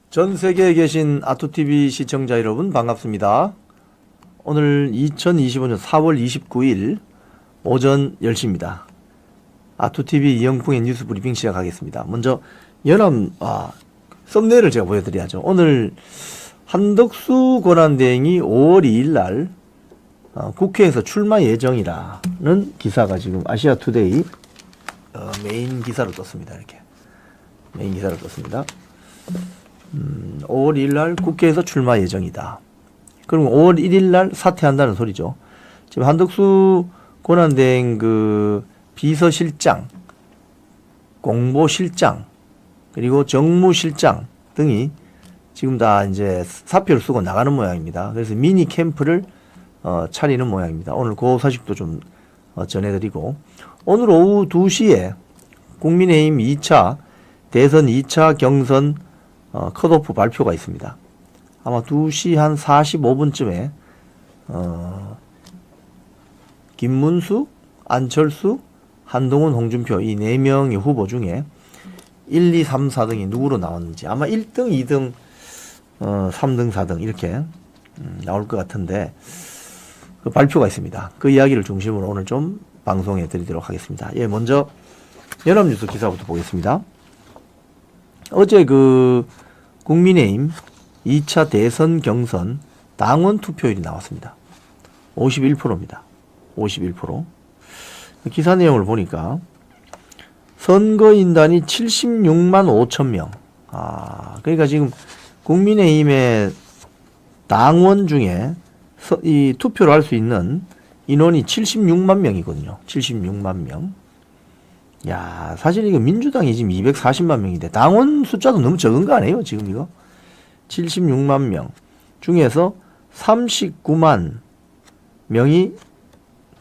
전 세계에 계신 아투TV 시청자 여러분 반갑습니다. 오늘 2025년 4월 29일 오전 10시입니다. 아투TV 이영풍의 뉴스 브리핑 시작하겠습니다. 먼저 썸네일을 제가 보여드려야죠. 오늘 한덕수 권한대행이 5월 2일 날 국회에서 출마 예정이라는 기사가 지금 아시아투데이 메인 기사로 떴습니다. 이렇게 메인 기사로 떴습니다. 5월 1일 날 국회에서 출마 예정이다. 그럼 5월 1일 날 사퇴한다는 소리죠. 지금 한덕수 권한대행 비서실장, 공보실장, 그리고 정무실장 등이 지금 다 이제 사표를 쓰고 나가는 모양입니다. 그래서 미니 캠프를 차리는 모양입니다. 오늘 그 소식도 좀 전해드리고, 오늘 오후 2시에 국민의힘 2차 대선 2차 경선 컷오프 발표가 있습니다. 아마 2시 한 45분쯤에 김문수, 안철수, 한동훈, 홍준표 이 4명의 후보 중에 1, 2, 3, 4등이 누구로 나왔는지 아마 1등, 2등, 3등, 4등 이렇게 나올 것 같은데 그 발표가 있습니다. 그 이야기를 중심으로 오늘 좀 방송해 드리도록 하겠습니다. 예, 먼저 연합뉴스 기사부터 보겠습니다. 어제 국민의힘 2차 대선 경선 당원 투표율이 나왔습니다. 51%입니다. 51%. 기사 내용을 보니까 선거인단이 76만 5천 명. 그러니까 지금 국민의힘의 당원 중에 이 투표를 할 수 있는 인원이 76만 명이거든요. 76만 명. 야, 사실 이거 민주당이 지금 240만 명인데 당원 숫자도 너무 적은 거 아니에요? 지금 이거 76만 명 중에서 39만 명이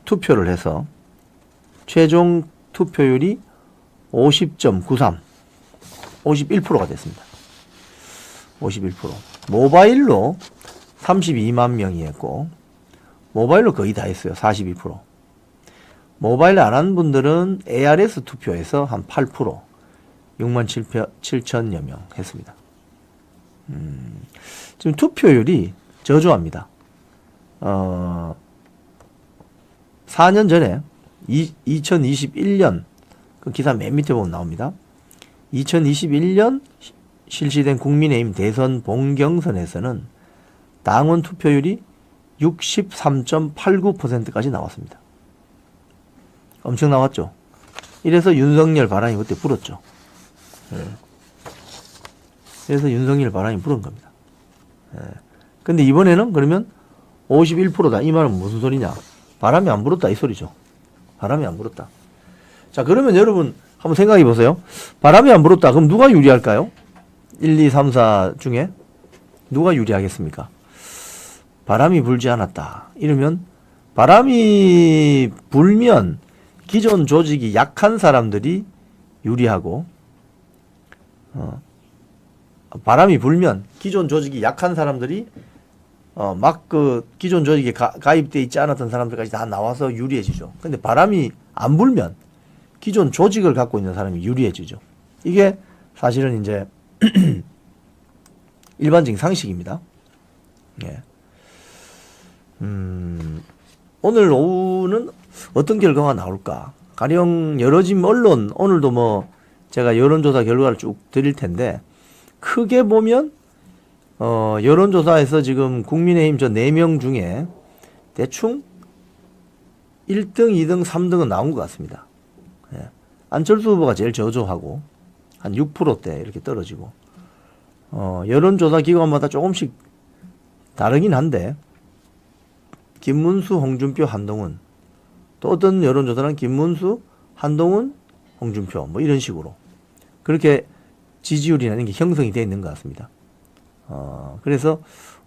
투표를 해서 최종 투표율이 50.93, 51%가 됐습니다. 51%. 모바일로 32만 명이 했고 모바일로 거의 다 했어요. 42%. 모바일 안 한 분들은 ARS 투표에서 한 8%, 6만 7천여 명 했습니다. 지금 투표율이 저조합니다. 4년 전에 2021년 그 기사 맨 밑에 보면 나옵니다. 2021년 실시된 국민의힘 대선 본경선에서는 당원 투표율이 63.89%까지 나왔습니다. 엄청 나왔죠. 이래서 윤석열 바람이 그때 불었죠. 그래서 윤석열 바람이 불은 겁니다. 근데 이번에는 그러면 51%다. 이 말은 무슨 소리냐? 바람이 안 불었다 이 소리죠. 바람이 안 불었다. 자, 그러면 여러분 한번 생각해 보세요. 바람이 안 불었다. 그럼 누가 유리할까요? 1, 2, 3, 4 중에 누가 유리하겠습니까? 바람이 불지 않았다. 이러면 바람이 불면 기존 조직이 약한 사람들이 유리하고, 바람이 불면 기존 조직이 약한 사람들이 기존 조직에 가입되어 있지 않았던 사람들까지 다 나와서 유리해지죠. 근데 바람이 안 불면 기존 조직을 갖고 있는 사람이 유리해지죠. 이게 사실은 이제 일반적인 상식입니다. 예. 오늘 오후는 어떤 결과가 나올까? 가령 여러 지금 언론, 오늘도 제가 여론조사 결과를 쭉 드릴 텐데, 크게 보면, 여론조사에서 지금 국민의힘 저 4명 중에 대충 1등, 2등, 3등은 나온 것 같습니다. 예. 안철수 후보가 제일 저조하고, 한 6%대 이렇게 떨어지고, 여론조사 기관마다 조금씩 다르긴 한데, 김문수, 홍준표, 한동훈, 또 어떤 여론조사는 김문수, 한동훈, 홍준표 이런 식으로 그렇게 지지율이라는 게 형성이 되어 있는 것 같습니다. 그래서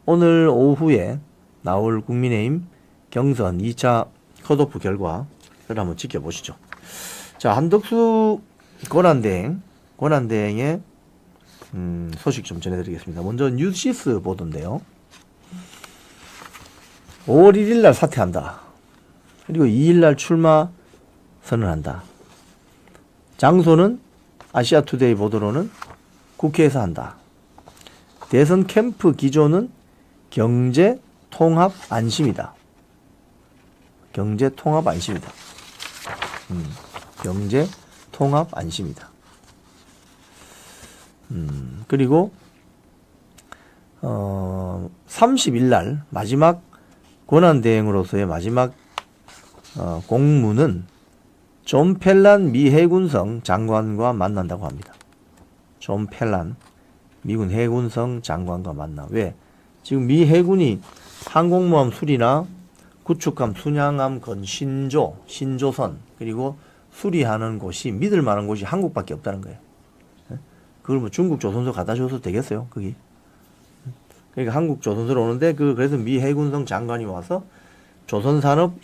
오늘 오후에 나올 국민의힘 경선 2차 컷오프 결과를 한번 지켜보시죠. 자, 한덕수 권한대행의 소식 좀 전해드리겠습니다. 먼저 뉴시스 보도인데요. 5월 1일 날 사퇴한다. 그리고 2일 날 출마 선언한다. 장소는 아시아투데이 보도로는 국회에서 한다. 대선 캠프 기조는 경제 통합 안심이다. 경제 통합 안심이다. 경제 통합 안심이다. 그리고 30일 날 마지막 권한대행으로서의 마지막 공무는 존 펠란 미 해군성 장관과 만난다고 합니다. 존 펠란 미군 해군성 장관과 만나. 왜? 지금 미 해군이 항공모함 수리나 구축함, 순양함, 신조선 그리고 수리하는 곳이 믿을 만한 곳이 한국밖에 없다는 거예요. 그걸 뭐 중국 조선소 갖다 줘도 되겠어요, 거기. 그러니까 한국 조선소로 오는데 그래서 미 해군성 장관이 와서 조선산업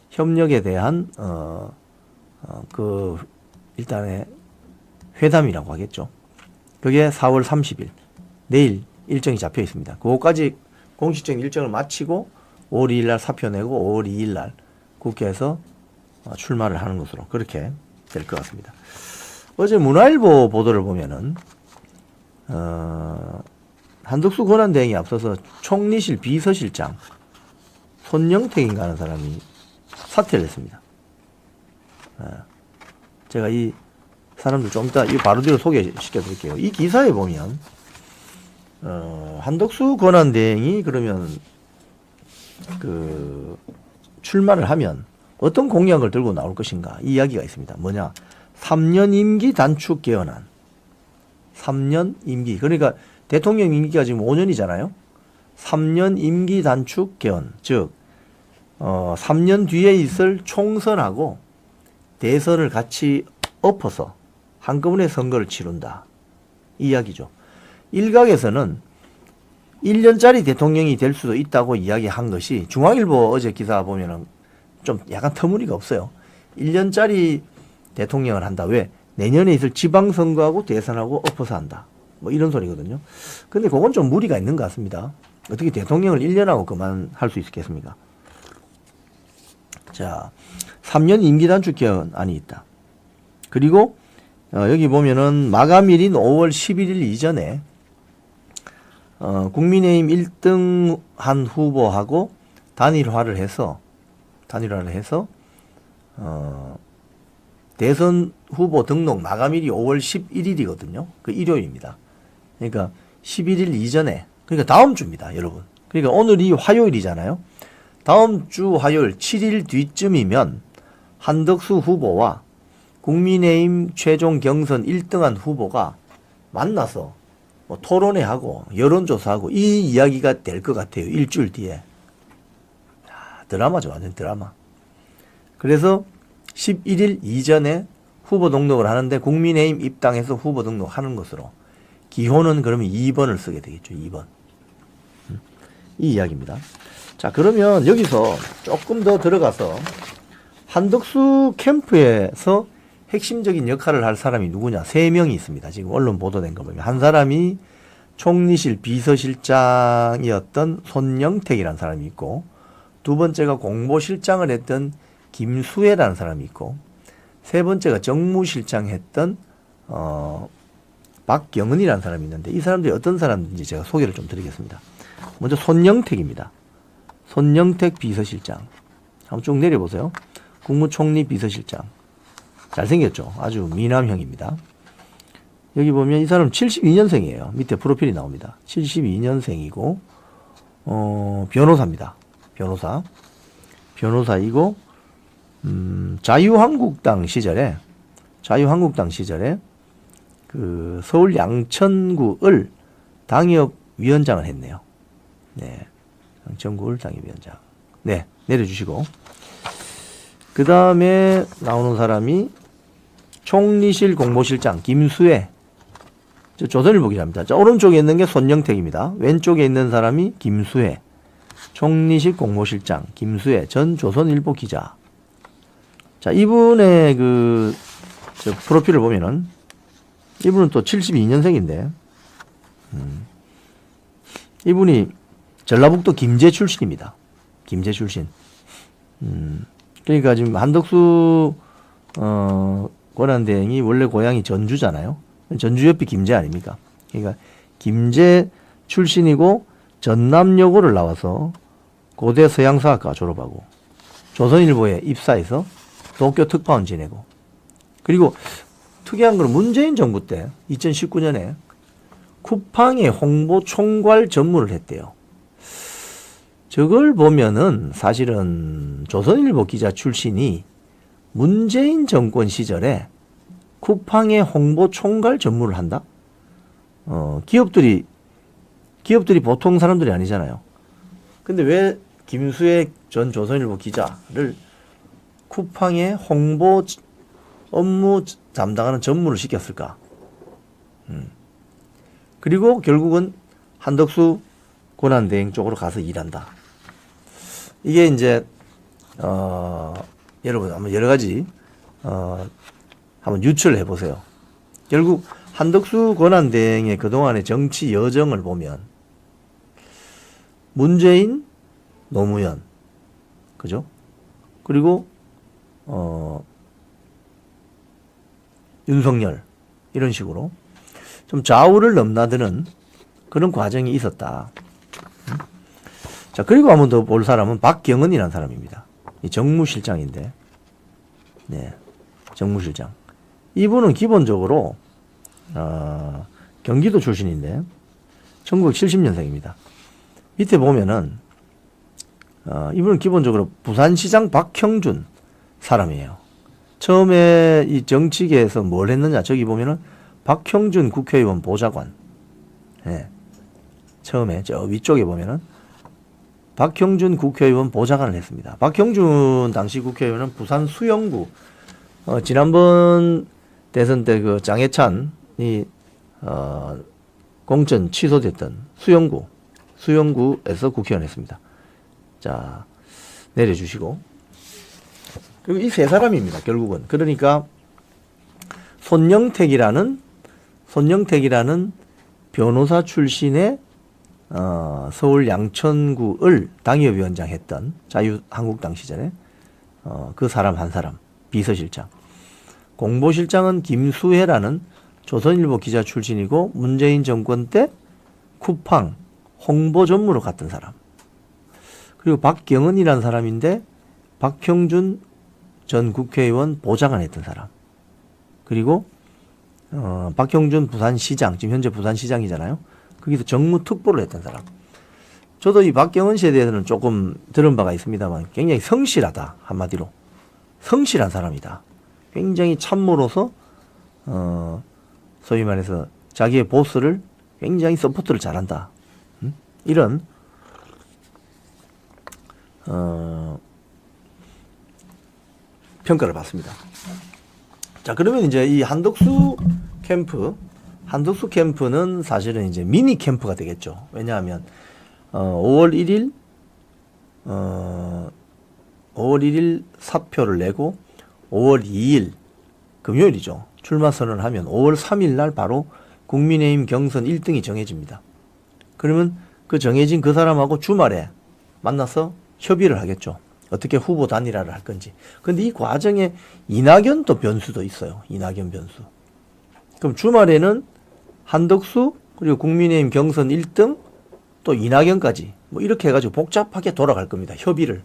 협력에 대한 일단의 회담이라고 하겠죠. 그게 4월 30일 내일 일정이 잡혀 있습니다. 그거까지 공식적인 일정을 마치고 5월 2일 날 사표 내고 5월 2일 날 국회에서 출마를 하는 것으로 그렇게 될 것 같습니다. 어제 문화일보 보도를 보면은 한덕수 권한대행에 앞서서 총리실 비서실장 손영택인가 하는 사람이 사퇴를 했습니다. 제가 이 사람들 좀 이따 이 바로 뒤로 소개시켜 드릴게요. 이 기사에 보면 한덕수 권한대행이 그러면 출마를 하면 어떤 공약을 들고 나올 것인가 이 이야기가 있습니다. 뭐냐? 3년 임기 단축 개헌안. 3년 임기. 그러니까 대통령 임기가 지금 5년이잖아요. 3년 임기 단축 개헌. 즉 3년 뒤에 있을 총선하고 대선을 같이 엎어서 한꺼번에 선거를 치른다. 이 이야기죠. 일각에서는 1년짜리 대통령이 될 수도 있다고 이야기한 것이 중앙일보 어제 기사 보면은 좀 약간 터무니가 없어요. 1년짜리 대통령을 한다. 왜? 내년에 있을 지방선거하고 대선하고 엎어서 한다. 뭐 이런 소리거든요. 근데 그건 좀 무리가 있는 것 같습니다. 어떻게 대통령을 1년하고 그만할 수 있겠습니까? 자, 3년 임기 단축 개헌안이 있다. 그리고 여기 보면은 마감일인 5월 11일 이전에 국민의힘 1등 한 후보하고 단일화를 해서 대선 후보 등록 마감일이 5월 11일이거든요. 그 일요일입니다. 그러니까 11일 이전에, 그러니까 다음 주입니다, 여러분. 그러니까 오늘이 화요일이잖아요. 다음 주 화요일 7일 뒤쯤이면 한덕수 후보와 국민의힘 최종 경선 1등한 후보가 만나서 뭐 토론회하고 여론조사하고 이 이야기가 될 것 같아요. 일주일 뒤에. 드라마죠. 완전 드라마. 그래서 11일 이전에 후보 등록을 하는데 국민의힘 입당해서 후보 등록하는 것으로 기호는 그러면 2번을 쓰게 되겠죠. 2번. 이 이야기입니다. 자, 그러면 여기서 조금 더 들어가서 한덕수 캠프에서 핵심적인 역할을 할 사람이 누구냐? 3명이 있습니다. 지금 언론 보도된 거 보면. 한 사람이 총리실 비서실장이었던 손영택이라는 사람이 있고, 두 번째가 공보실장을 했던 김수혜라는 사람이 있고, 세 번째가 정무실장 했던 박경은이라는 사람이 있는데, 이 사람들이 어떤 사람인지 제가 소개를 좀 드리겠습니다. 먼저 손영택입니다. 손영택 비서실장. 한번 쭉 내려보세요. 국무총리 비서실장. 잘생겼죠? 아주 미남형입니다. 여기 보면 이 사람은 72년생이에요. 밑에 프로필이 나옵니다. 72년생이고, 변호사입니다. 변호사이고, 자유한국당 시절에 그 서울 양천구을 당협위원장을 했네요. 네. 양천구을 당협위원장. 네. 내려주시고. 그 다음에 나오는 사람이 총리실 공보실장 김수혜. 조선일보 기자입니다. 자, 오른쪽에 있는 게 손영택입니다. 왼쪽에 있는 사람이 김수혜. 총리실 공보실장 김수혜 전 조선일보 기자. 자, 이분의 프로필을 보면은 이분은 또 72년생인데 이분이 전라북도 김제 출신입니다. 김제 출신. 그러니까 지금 한덕수 권한대행이 원래 고향이 전주잖아요. 전주 옆이 김제 아닙니까? 그러니까 김제 출신이고 전남여고를 나와서 고대 서양사학과 졸업하고 조선일보에 입사해서 도쿄 특파원 지내고, 그리고 특이한 건 문재인 정부 때 2019년에 쿠팡의 홍보 총괄 전무를 했대요. 저걸 보면은 사실은 조선일보 기자 출신이 문재인 정권 시절에 쿠팡의 홍보 총괄 전무를 한다? 기업들이 보통 사람들이 아니잖아요. 근데 왜 김수혜 전 조선일보 기자를 쿠팡의 홍보 업무 담당하는 전무를 시켰을까? 그리고 결국은 한덕수 권한대행 쪽으로 가서 일한다. 이게 이제 여러분 한번 여러 가지 한번 유추를 해보세요. 결국 한덕수 권한대행의 그동안의 정치 여정을 보면 문재인, 노무현, 그죠? 그리고 윤석열 이런 식으로 좀 좌우를 넘나드는 그런 과정이 있었다. 자, 그리고 한 번 더 볼 사람은 박경은이라는 사람입니다. 이 정무실장인데, 네, 정무실장. 이분은 기본적으로 경기도 출신인데 1970년생입니다. 밑에 보면은 이분은 기본적으로 부산시장 박형준 사람이에요. 처음에 이 정치계에서 뭘 했느냐, 저기 보면은 박형준 국회의원 보좌관. 네. 처음에 저 위쪽에 보면은 박형준 국회의원 보좌관을 했습니다. 박형준 당시 국회의원은 부산 수영구, 지난번 대선 때 그 장해찬이 공천 취소됐던 수영구에서 국회의원 했습니다. 자, 내려주시고. 그리고 이 세 사람입니다, 결국은. 그러니까 손영택이라는 변호사 출신의 서울 양천구을 당협위원장 했던 자유한국당 시절에 그 사람 한 사람, 비서실장. 공보실장은 김수혜라는 조선일보 기자 출신이고 문재인 정권 때 쿠팡 홍보 전무로 갔던 사람. 그리고 박경은이라는 사람인데 박형준 전 국회의원 보좌관 했던 사람. 그리고 박형준 부산시장, 지금 현재 부산시장이잖아요. 거기서 정무특보를 했던 사람. 저도 이 박경은 씨에 대해서는 조금 들은 바가 있습니다만 굉장히 성실하다, 한마디로. 성실한 사람이다. 굉장히 참모로서 소위 말해서 자기의 보스를 굉장히 서포트를 잘한다. 이런 평가를 받습니다. 자, 그러면 이제 이 한덕수 캠프는 사실은 이제 미니 캠프가 되겠죠. 왜냐하면 5월 1일 사표를 내고 5월 2일 금요일이죠. 출마 선언을 하면 5월 3일 날 바로 국민의힘 경선 1등이 정해집니다. 그러면 그 정해진 그 사람하고 주말에 만나서 협의를 하겠죠. 어떻게 후보 단일화를 할 건지. 근데 이 과정에 이낙연 또 변수도 있어요. 이낙연 변수. 그럼 주말에는 한덕수 그리고 국민의힘 경선 1등 또 이낙연까지 뭐 이렇게 해가지고 복잡하게 돌아갈 겁니다. 협의를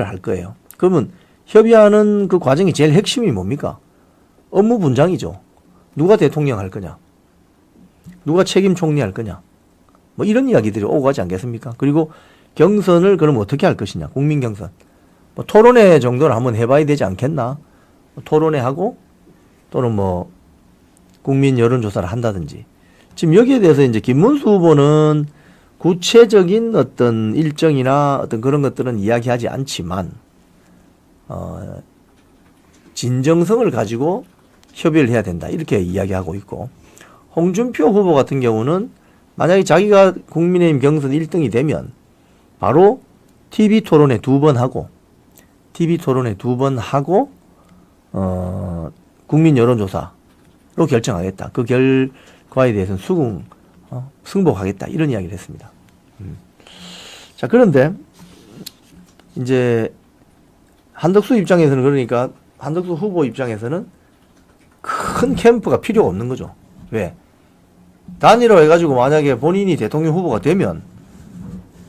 할 거예요. 그러면 협의하는 그 과정이 제일 핵심이 뭡니까? 업무 분장이죠. 누가 대통령 할 거냐? 누가 책임 총리할 거냐? 뭐 이런 이야기들이 오고 가지 않겠습니까? 그리고 경선을 그럼 어떻게 할 것이냐? 국민 경선. 뭐 토론회 정도는 한번 해봐야 되지 않겠나? 토론회 하고 또는 뭐 국민 여론조사를 한다든지. 지금 여기에 대해서 이제 김문수 후보는 구체적인 어떤 일정이나 어떤 그런 것들은 이야기하지 않지만 진정성을 가지고 협의를 해야 된다. 이렇게 이야기하고 있고, 홍준표 후보 같은 경우는 만약에 자기가 국민의힘 경선 1등이 되면 바로 TV 토론회 2번 하고 국민 여론조사로 결정하겠다. 그 결과에 대해서는 승복하겠다. 이런 이야기를 했습니다. 자, 그런데 이제 한덕수 입장에서는, 그러니까 한덕수 후보 입장에서는 큰 캠프가 필요가 없는 거죠. 왜? 단일화 해가지고 만약에 본인이 대통령 후보가 되면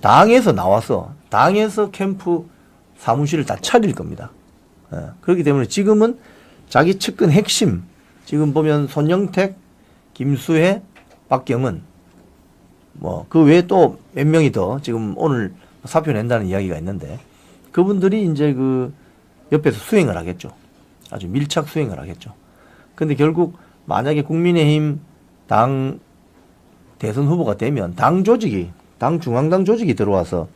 당에서 나와서 당에서 캠프 사무실을 다 차릴 겁니다. 예. 그렇기 때문에 지금은 자기 측근 핵심, 지금 보면 손영택, 김수혜, 박경은 뭐 그 외에 또 몇 명이 더 지금 오늘 사표 낸다는 이야기가 있는데 그분들이 이제 그 옆에서 수행을 하겠죠. 아주 밀착 수행을 하겠죠. 근데 결국 만약에 국민의힘 당 대선 후보가 되면 당 조직이, 당 중앙당 조직이 들어와서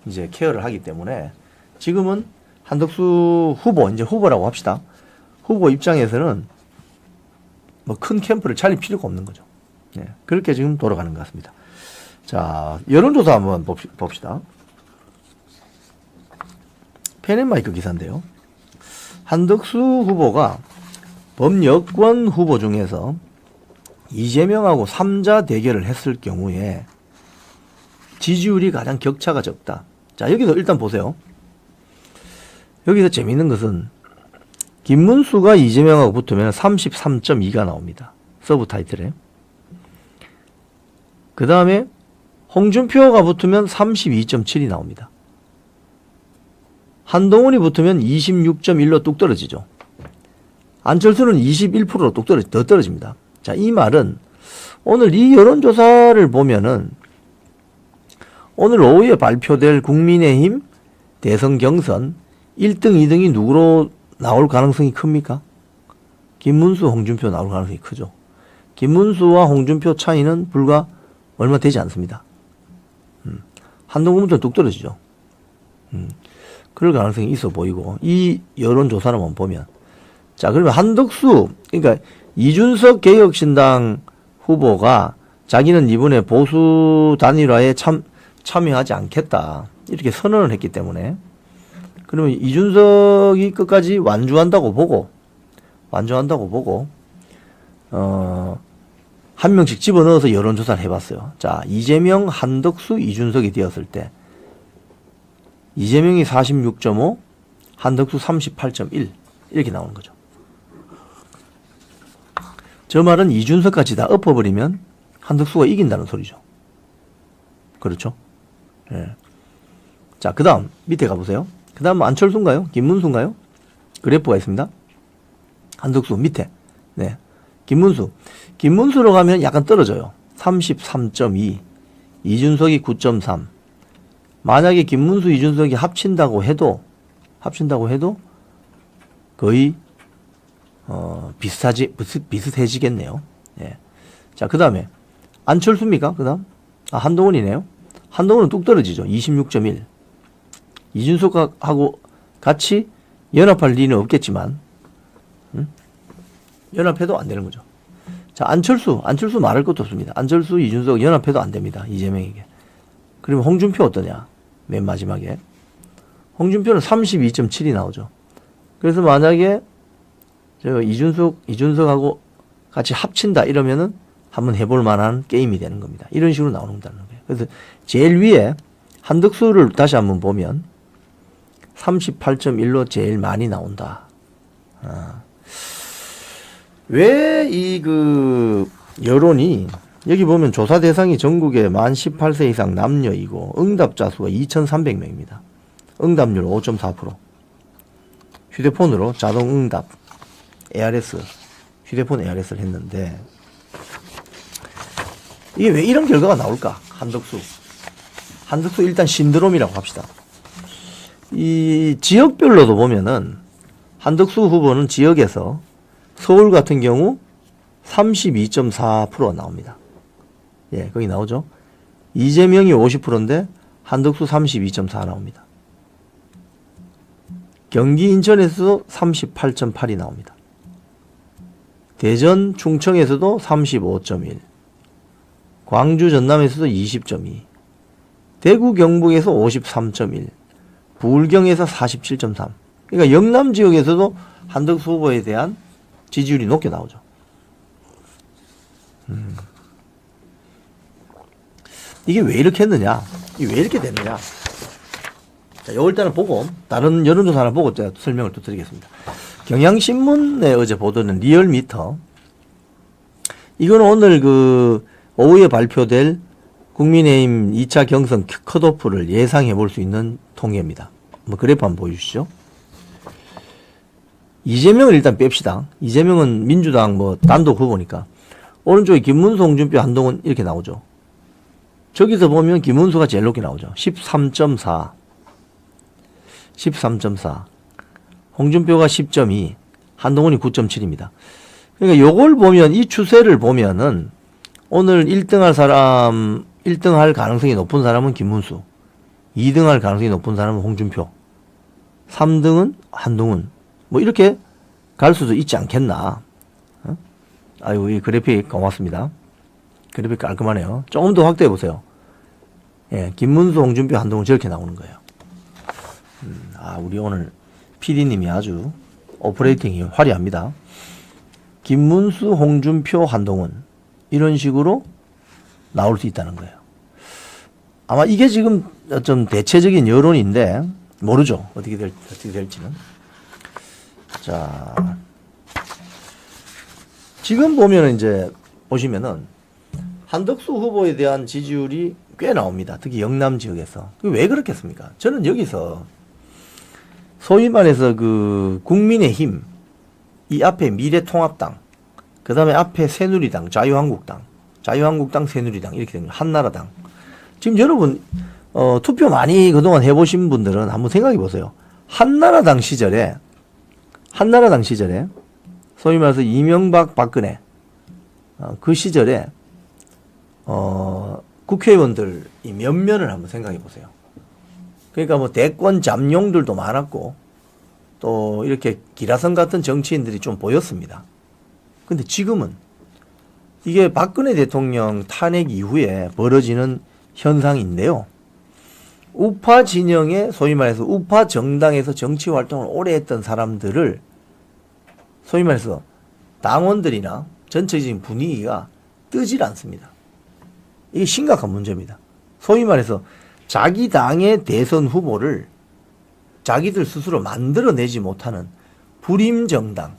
이제 케어를 하기 때문에 지금은 한덕수 후보, 이제 후보라고 합시다. 후보 입장에서는 뭐 큰 캠프를 차릴 필요가 없는 거죠. 네, 그렇게 지금 돌아가는 것 같습니다. 자, 여론조사 한번 봅시다. 펜앤마이크 기사인데요. 한덕수 후보가 범여권 후보 중에서 이재명하고 3자 대결을 했을 경우에 지지율이 가장 격차가 적다. 자, 여기서 일단 보세요. 여기서 재미있는 것은 김문수가 이재명하고 붙으면 33.2가 나옵니다. 서브 타이틀에. 그 다음에 홍준표가 붙으면 32.7이 나옵니다. 한동훈이 붙으면 26.1로 뚝 떨어지죠. 안철수는 21%로 더 떨어집니다. 자, 이 말은 오늘 이 여론조사를 보면은 오늘 오후에 발표될 국민의힘 대선 경선 1등, 2등이 누구로 나올 가능성이 큽니까? 김문수, 홍준표 나올 가능성이 크죠. 김문수와 홍준표 차이는 불과 얼마 되지 않습니다. 한동훈부터 뚝 떨어지죠. 그럴 가능성이 있어 보이고 이 여론조사로만 보면 자, 그러면 한덕수, 그러니까 이준석 개혁신당 후보가 자기는 이번에 보수 단일화에 참여하지 않겠다 이렇게 선언을 했기 때문에 그러면 이준석이 끝까지 완주한다고 보고 한 명씩 집어넣어서 여론조사를 해봤어요. 자, 이재명, 한덕수, 이준석이 되었을 때 이재명이 46.5, 한덕수 38.1 이렇게 나오는 거죠. 저 말은 이준석까지 다 엎어버리면 한덕수가 이긴다는 소리죠. 그렇죠? 예. 자, 그 다음 밑에 가보세요. 그 다음 안철수인가요? 김문수인가요? 그래프가 있습니다. 한덕수 밑에. 네. 김문수로 가면 약간 떨어져요. 33.2. 이준석이 9.3. 만약에 김문수, 이준석이 합친다고 해도 거의 비슷해지겠네요. 예. 자, 그 다음에 안철수입니까? 그 다음 한동훈이네요. 한동훈은 뚝 떨어지죠. 26.1. 이준석하고 같이 연합할 리는 없겠지만 연합해도 안 되는 거죠. 자, 안철수 말할 것도 없습니다. 안철수, 이준석 연합해도 안 됩니다. 이재명에게. 그러면 홍준표 어떠냐? 맨 마지막에. 홍준표는 32.7이 나오죠. 그래서 만약에 저 이준석하고 같이 합친다 이러면은 한번 해볼 만한 게임이 되는 겁니다. 이런 식으로 나오는다는 거예요. 그래서 제일 위에 한덕수를 다시 한번 보면 38.1로 제일 많이 나온다. 왜 이 여론이 여기 보면 조사 대상이 전국에 만 18세 이상 남녀이고 응답자 수가 2,300명입니다. 응답률 5.4%. 휴대폰으로 자동 응답 휴대폰 ARS를 했는데 이게 왜 이런 결과가 나올까? 한덕수 일단 신드롬이라고 합시다. 이 지역별로도 보면은 한덕수 후보는 지역에서 서울 같은 경우 32.4% 나옵니다. 예, 거기 나오죠. 이재명이 50%인데 한덕수 32.4 나옵니다. 경기 인천에서도 38.8이 나옵니다. 대전 충청에서도 35.1, 광주 전남에서도 20.2, 대구 경북에서 53.1, 부울경에서 47.3. 그러니까 영남 지역에서도 한덕수 후보에 대한 지지율이 높게 나오죠. 이게 왜 이렇게 했느냐? 이게 왜 이렇게 됐느냐? 자, 이걸 일단은 보고 다른 여론조사 하나 보고 제가 설명을 또 드리겠습니다. 경향신문에 어제 보도는 리얼미터. 이거는 오늘 오후에 발표될 국민의힘 2차 경선 컷오프를 예상해 볼 수 있는 통계입니다. 뭐 그래프 한번 보여주시죠. 이재명을 일단 뺍시다. 이재명은 민주당 뭐 단독 후보니까. 오른쪽에 김문수, 홍준표, 한동훈 이렇게 나오죠. 저기서 보면 김문수가 제일 높게 나오죠. 13.4. 13.4. 홍준표가 10.2. 한동훈이 9.7입니다. 그러니까 요걸 보면, 이 추세를 보면은 오늘 1등 할 사람, 1등 할 가능성이 높은 사람은 김문수, 2등 할 가능성이 높은 사람은 홍준표, 3등은 한동훈, 뭐 이렇게 갈 수도 있지 않겠나. 어? 아이고, 이 그래픽 고맙습니다. 그래픽 깔끔하네요. 조금 더 확대해 보세요. 예, 김문수, 홍준표, 한동훈 저렇게 나오는 거예요. 우리 오늘 PD님이 아주 오퍼레이팅이 화려합니다. 김문수, 홍준표, 한동훈 이런 식으로 나올 수 있다는 거예요. 아마 이게 지금 좀 대체적인 여론인데 모르죠. 어떻게 될지는. 자, 지금 보면은 이제 보시면은 한덕수 후보에 대한 지지율이 꽤 나옵니다. 특히 영남 지역에서. 왜 그렇겠습니까? 저는 여기서 소위 말해서 그 국민의힘, 이 앞에 미래통합당, 그 다음에 앞에 새누리당, 자유한국당, 새누리당 이렇게 된 거예요. 한나라당. 지금 여러분 투표 많이 그동안 해보신 분들은 한번 생각해 보세요. 한나라당 시절에 소위 말해서 이명박, 박근혜 그 시절에 국회의원들이 면면을 한번 생각해 보세요. 그러니까 뭐 대권 잠룡들도 많았고 또 이렇게 기라성 같은 정치인들이 좀 보였습니다. 근데 지금은 이게 박근혜 대통령 탄핵 이후에 벌어지는 현상인데요. 우파 진영의 소위 말해서 우파 정당에서 정치 활동을 오래 했던 사람들을 소위 말해서 당원들이나 전체적인 분위기가 뜨질 않습니다. 이게 심각한 문제입니다. 소위 말해서 자기 당의 대선 후보를 자기들 스스로 만들어내지 못하는 불임정당이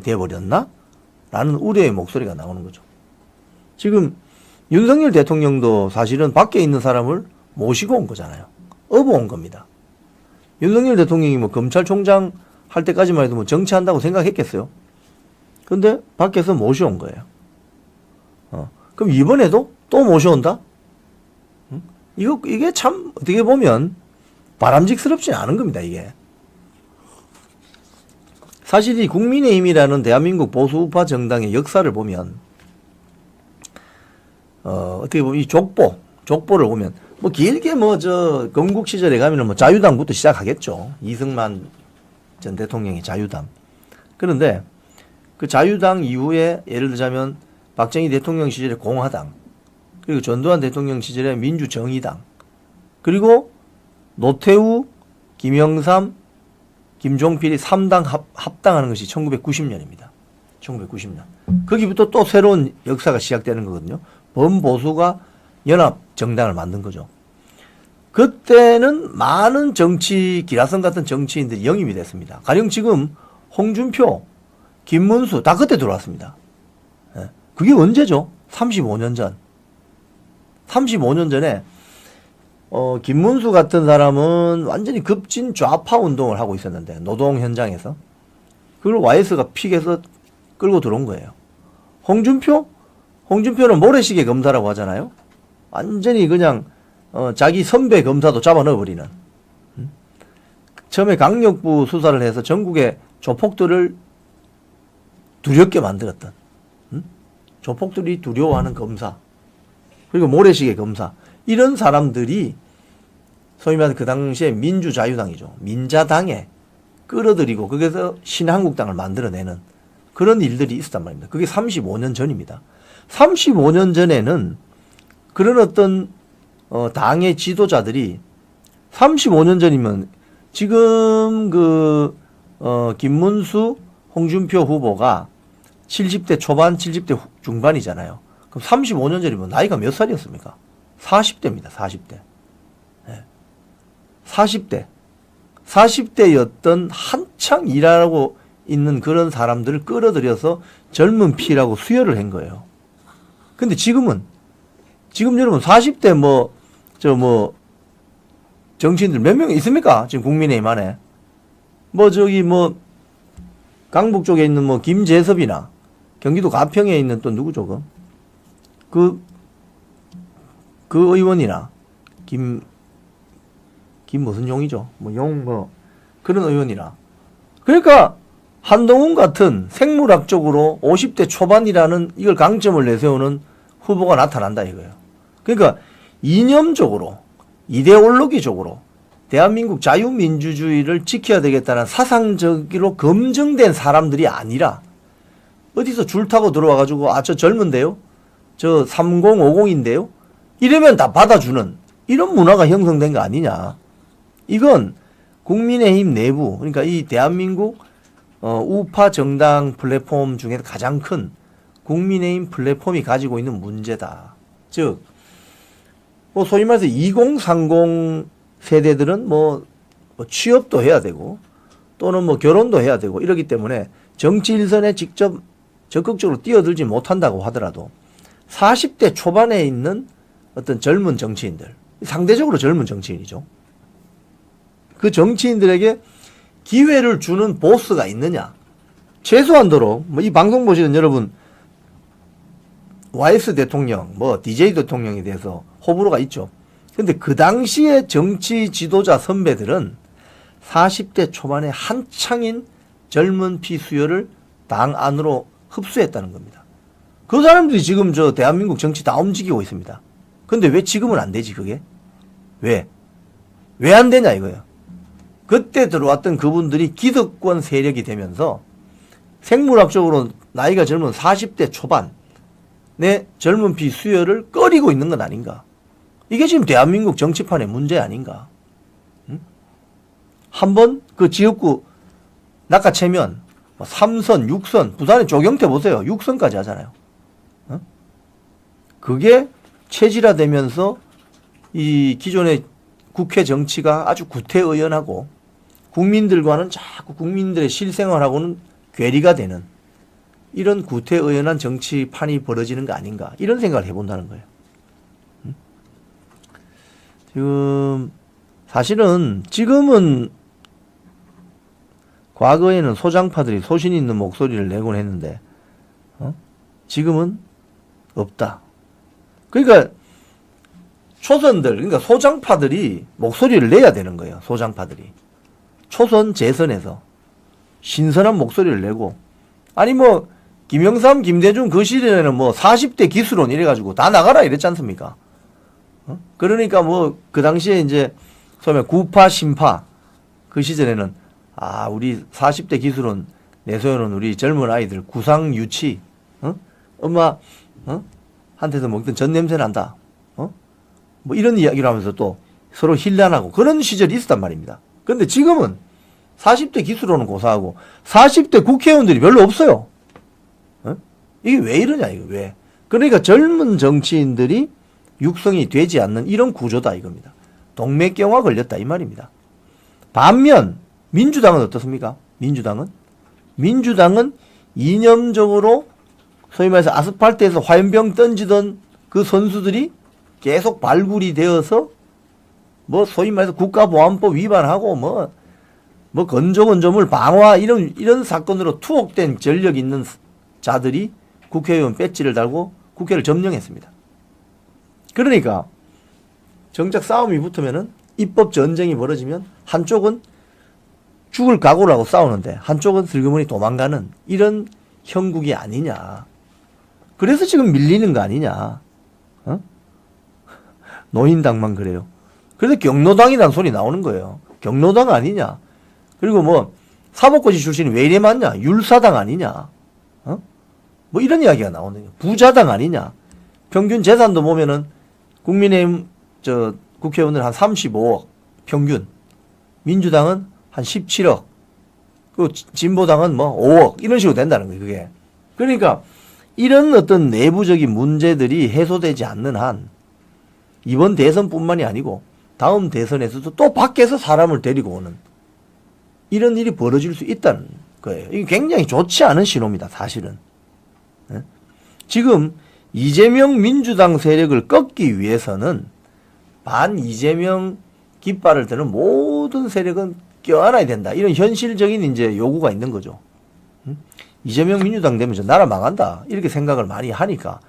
돼버렸나? 라는 우려의 목소리가 나오는 거죠. 지금 윤석열 대통령도 사실은 밖에 있는 사람을 모시고 온 거잖아요. 업어온 겁니다. 윤석열 대통령이 뭐 검찰총장 할 때까지만 해도 뭐 정치한다고 생각했겠어요? 근데 밖에서 모셔온 거예요. 그럼 이번에도 또 모셔온다? 이게 참 어떻게 보면 바람직스럽지 않은 겁니다, 이게. 사실 이 국민의힘이라는 대한민국 보수 우파 정당의 역사를 보면 어떻게 보면 이 족보를 보면 뭐 길게 뭐 저 건국 시절에 가면은 뭐 자유당부터 시작하겠죠. 이승만 전 대통령의 자유당. 그런데 그 자유당 이후에 예를 들자면 박정희 대통령 시절에 공화당, 그리고 전두환 대통령 시절에 민주정의당, 그리고 노태우, 김영삼, 김종필이 3당 합당하는 것이 1990년입니다. 1990년. 거기부터 또 새로운 역사가 시작되는 거거든요. 범보수가 연합 정당을 만든 거죠. 그때는 많은 기라성 같은 정치인들이 영입이 됐습니다. 가령 지금 홍준표, 김문수 다 그때 들어왔습니다. 그게 언제죠? 35년 전. 35년 전에 김문수 같은 사람은 완전히 급진 좌파 운동을 하고 있었는데 노동 현장에서 그걸 YS가 픽해서 끌고 들어온 거예요. 홍준표는 모래시계 검사라고 하잖아요. 완전히 그냥 자기 선배 검사도 잡아 넣어버리는. 처음에 강력부 수사를 해서 전국의 조폭들을 두렵게 만들었던, 조폭들이 두려워하는 검사, 그리고 모래시계 검사, 이런 사람들이 소위 말해서 그 당시에 민주자유당이죠. 민자당에 끌어들이고 거기서 신한국당을 만들어내는 그런 일들이 있었단 말입니다. 그게 35년 전입니다. 35년 전에는 그런 어떤 당의 지도자들이 35년 전이면 지금 김문수, 홍준표 후보가 70대 초반, 70대 중반이잖아요. 그럼 35년 전이면 나이가 몇 살이었습니까? 40대입니다. 40대. 네. 40대였던 한창 일하고 있는 그런 사람들을 끌어들여서 젊은 피라고 수혈을 한 거예요. 근데 지금 여러분 40대 정치인들 몇 명 있습니까? 지금 국민의힘 안에. 강북 쪽에 있는 김재섭이나 경기도 가평에 있는 또 누구죠? 그 의원이나 김 무슨 용이죠? 그런 의원이나. 그러니까 한동훈 같은 생물학적으로 50대 초반이라는 이걸 강점을 내세우는 후보가 나타난다 이거예요. 그러니까 이념적으로, 이데올로기적으로 대한민국 자유민주주의를 지켜야 되겠다는 사상적으로 검증된 사람들이 아니라 어디서 줄 타고 들어와가지고 저 젊은데요? 저 3050인데요? 이러면 다 받아주는 이런 문화가 형성된 거 아니냐. 이건 국민의힘 내부, 그러니까 이 대한민국 우파 정당 플랫폼 중에 가장 큰 국민의힘 플랫폼이 가지고 있는 문제다. 즉, 소위 말해서 2030 세대들은 취업도 해야 되고 또는 결혼도 해야 되고 이러기 때문에 정치 일선에 직접 적극적으로 뛰어들지 못한다고 하더라도 40대 초반에 있는 어떤 젊은 정치인들, 상대적으로 젊은 정치인이죠. 그 정치인들에게 기회를 주는 보스가 있느냐. 최소한도로 이 방송 보시는 여러분 YS 대통령, DJ 대통령에 대해서 호불호가 있죠. 근데 그 당시에 정치 지도자 선배들은 40대 초반에 한창인 젊은 피 수요를 당 안으로 흡수했다는 겁니다. 그 사람들이 지금 대한민국 정치 다 움직이고 있습니다. 근데 왜 지금은 안 되지, 그게? 왜 안 되냐 이거예요. 그때 들어왔던 그분들이 기득권 세력이 되면서 생물학적으로 나이가 젊은 40대 초반 내 젊은 피 수요를 꺼리고 있는 건 아닌가. 이게 지금 대한민국 정치판의 문제 아닌가. 응? 한번 그 지역구 낚아채면 3선, 6선, 부산의 조경태 보세요. 6선까지 하잖아요. 응? 그게 체질화되면서 이 기존의 국회 정치가 아주 구태의연하고 국민들과는 자꾸 국민들의 실생활하고는 괴리가 되는 이런 구태의연한 정치판이 벌어지는 거 아닌가 이런 생각을 해본다는 거예요. 지금 사실은 지금은 과거에는 소장파들이 소신 있는 목소리를 내곤 했는데 지금은 없다. 그러니까 초선들, 그러니까 소장파들이 목소리를 내야 되는 거예요. 소장파들이. 초선 재선에서 신선한 목소리를 내고, 아니 김영삼, 김대중 그 시대에는 40대 기수론 이래가지고 다 나가라 이랬지 않습니까? 그러니까 그 당시에 이제 소위 구파, 신파 그 시절에는 우리 40대 기수론 내세우는 우리 젊은 아이들 구상 유치, 엄마, 한테서 먹던 전 냄새 난다. 이런 이야기를 하면서 또 서로 힐난하고 그런 시절이 있었단 말입니다. 근데 지금은 40대 기수로는 고사하고 40대 국회의원들이 별로 없어요. 이게 왜 이러냐, 이거 왜. 그러니까 젊은 정치인들이 육성이 되지 않는 이런 구조다 이겁니다. 동맥경화 걸렸다 이 말입니다. 반면 민주당은 어떻습니까? 민주당은 이념적으로 소위 말해서 아스팔트에서 화염병 던지던 그 선수들이 계속 발굴이 되어서 소위 말해서 국가보안법 위반하고 건조건조물 방화 이런 사건으로 투옥된 전력 있는 자들이 국회의원 배지를 달고 국회를 점령했습니다. 그러니까 정작 싸움이 붙으면은 입법 전쟁이 벌어지면 한쪽은 죽을 각오를 하고 싸우는데 한쪽은 슬그머니 도망가는 이런 형국이 아니냐. 그래서 지금 밀리는 거 아니냐. 노인당만 그래요. 그래서 경로당이라는 소리 나오는 거예요. 경로당 아니냐. 그리고 사법고시 출신이 왜 이래 많냐. 율사당 아니냐. 이런 이야기가 나오는 거예요. 부자당 아니냐. 평균 재산도 보면은 국민의힘 국회의원들 한 35억 평균. 민주당은 한 17억. 그 진보당은 5억. 이런 식으로 된다는 거예요, 그게. 그러니까 이런 어떤 내부적인 문제들이 해소되지 않는 한 이번 대선뿐만이 아니고 다음 대선에서도 또 밖에서 사람을 데리고 오는 이런 일이 벌어질 수 있다는 거예요. 이게 굉장히 좋지 않은 신호입니다, 사실은. 지금 이재명 민주당 세력을 꺾기 위해서는 반 이재명 깃발을 드는 모든 세력은 껴안아야 된다. 이런 현실적인 이제 요구가 있는 거죠. 이재명 민주당 되면 저 나라 망한다. 이렇게 생각을 많이 하니까.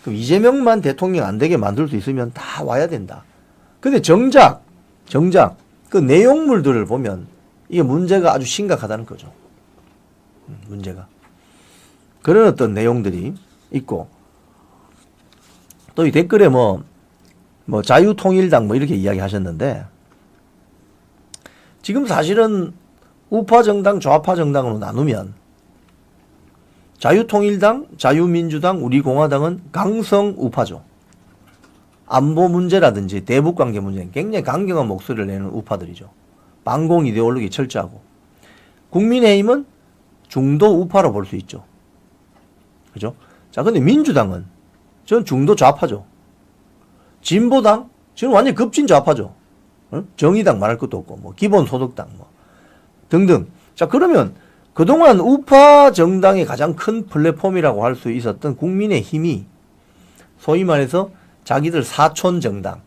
그럼 이재명만 대통령 안 되게 만들 수 있으면 다 와야 된다. 근데 정작 그 내용물들을 보면 이게 문제가 아주 심각하다는 거죠. 문제가. 그런 어떤 내용들이 있고, 또 이 댓글에 뭐 자유통일당 뭐 이렇게 이야기 하셨는데, 지금 사실은 우파 정당, 좌파 정당으로 나누면 자유통일당, 자유민주당, 우리공화당은 강성 우파죠. 안보 문제라든지 대북관계 문제는 굉장히 강경한 목소리를 내는 우파들이죠. 반공 이데올로기 철저하고. 국민의힘은 중도 우파로 볼 수 있죠. 그죠? 자, 근데 민주당은 전 중도 좌파죠. 진보당 지금 완전 급진 좌파죠. 정의당 말할 것도 없고, 뭐 기본소득당 뭐 등등. 자, 그러면 그동안 우파 정당의 가장 큰 플랫폼이라고 할 수 있었던 국민의힘이 소위 말해서 자기들 4촌 정당,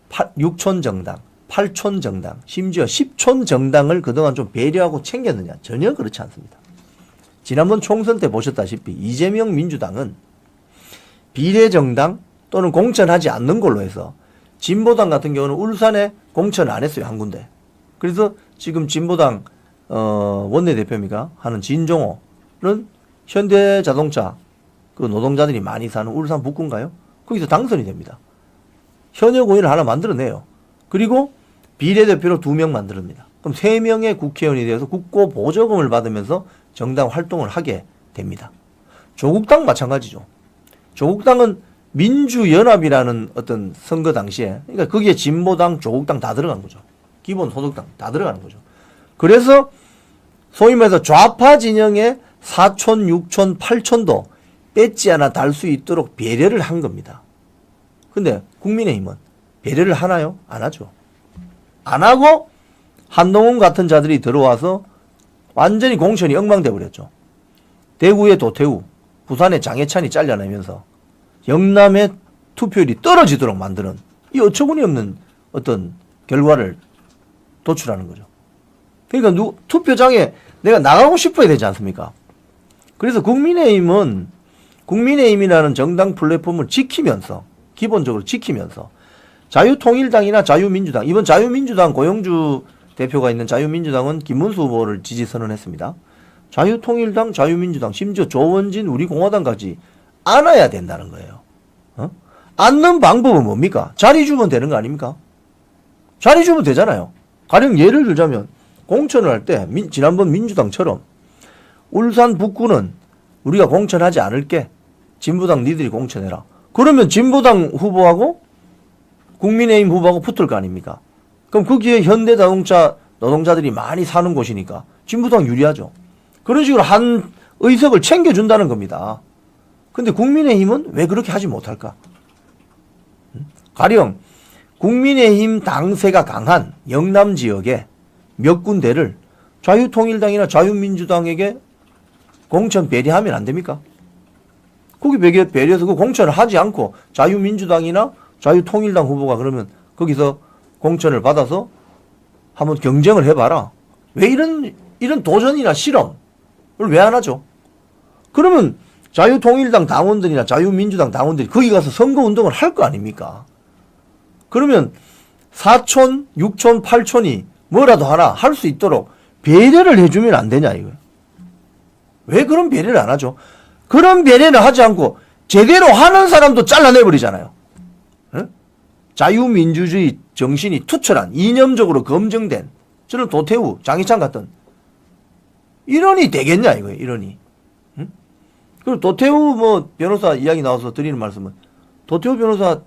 6촌 정당, 8촌 정당, 심지어 10촌 정당을 그동안 좀 배려하고 챙겼느냐? 전혀 그렇지 않습니다. 지난번 총선 때 보셨다시피 이재명 민주당은 비례정당 또는 공천하지 않는 걸로 해서, 진보당 같은 경우는 울산에 공천 안 했어요, 한 군데. 그래서 지금 진보당 원내대표입니까? 하는 진종호는 현대자동차 그 노동자들이 많이 사는 울산 북구인가요? 거기서 당선이 됩니다. 현역 의원을 하나 만들어내요. 그리고 비례대표로 2명 만들어냅니다. 그럼 3명의 국회의원이 되어서 국고 보조금을 받으면서 정당 활동을 하게 됩니다. 조국당 마찬가지죠. 조국당은 민주연합이라는 어떤 선거 당시에, 그러니까 거기에 진보당, 조국당 다 들어간 거죠. 기본소득당 다 들어가는 거죠. 그래서 소위 말해서 좌파 진영의 4촌, 6촌, 8촌도 뺏지 않아 달 수 있도록 배려를 한 겁니다. 근데 국민의힘은 배려를 하나요? 안 하죠. 안 하고 한동훈 같은 자들이 들어와서 완전히 공천이 엉망돼 버렸죠. 대구의 도태우, 부산의 장해찬이 잘려내면서 영남의 투표율이 떨어지도록 만드는 이 어처구니 없는 어떤 결과를 도출하는 거죠. 그러니까 투표장에 내가 나가고 싶어야 되지 않습니까? 그래서 국민의힘이라는 정당 플랫폼을 지키면서, 기본적으로 지키면서 자유통일당이나 자유민주당, 이번 자유민주당 고영주 대표가 있는 자유민주당은 김문수 후보를 지지 선언했습니다. 자유통일당, 자유민주당, 심지어 조원진 우리공화당까지 안아야 된다는 거예요. 안는 방법은 뭡니까? 자리 주면 되는 거 아닙니까? 자리 주면 되잖아요. 가령 예를 들자면 공천을 할 때 지난번 민주당처럼 울산 북구는 우리가 공천하지 않을게, 진보당 니들이 공천해라. 그러면 진보당 후보하고 국민의힘 후보하고 붙을 거 아닙니까? 그럼 거기에 현대자동차 노동자들이 많이 사는 곳이니까 진보당 유리하죠. 그런 식으로 한 의석을 챙겨준다는 겁니다. 근데 국민의힘은 왜 그렇게 하지 못할까? 가령 국민의힘 당세가 강한 영남 지역에 몇 군데를 자유통일당이나 자유민주당에게 공천 배려하면 안 됩니까? 거기 배려해서 그 공천을 하지 않고 자유민주당이나 자유통일당 후보가 그러면 거기서 공천을 받아서 한번 경쟁을 해봐라. 왜 이런 도전이나 실험을 왜 안 하죠? 그러면 자유통일당 당원들이나 자유민주당 당원들이 거기 가서 선거운동을 할 거 아닙니까? 그러면 4촌, 6촌, 8촌이 뭐라도 하나 할 수 있도록 배려를 해주면 안 되냐 이거예요. 왜 그런 배려를 안 하죠? 그런 배려를 하지 않고 제대로 하는 사람도 잘라내버리잖아요. 응? 자유민주주의 정신이 투철한, 이념적으로 검증된 저는 도태우, 장희찬 같은 일원이 되겠냐 이거예요. 일원이. 응? 그리고 도태우 뭐 변호사 이야기 나와서 드리는 말씀은, 도태우 변호사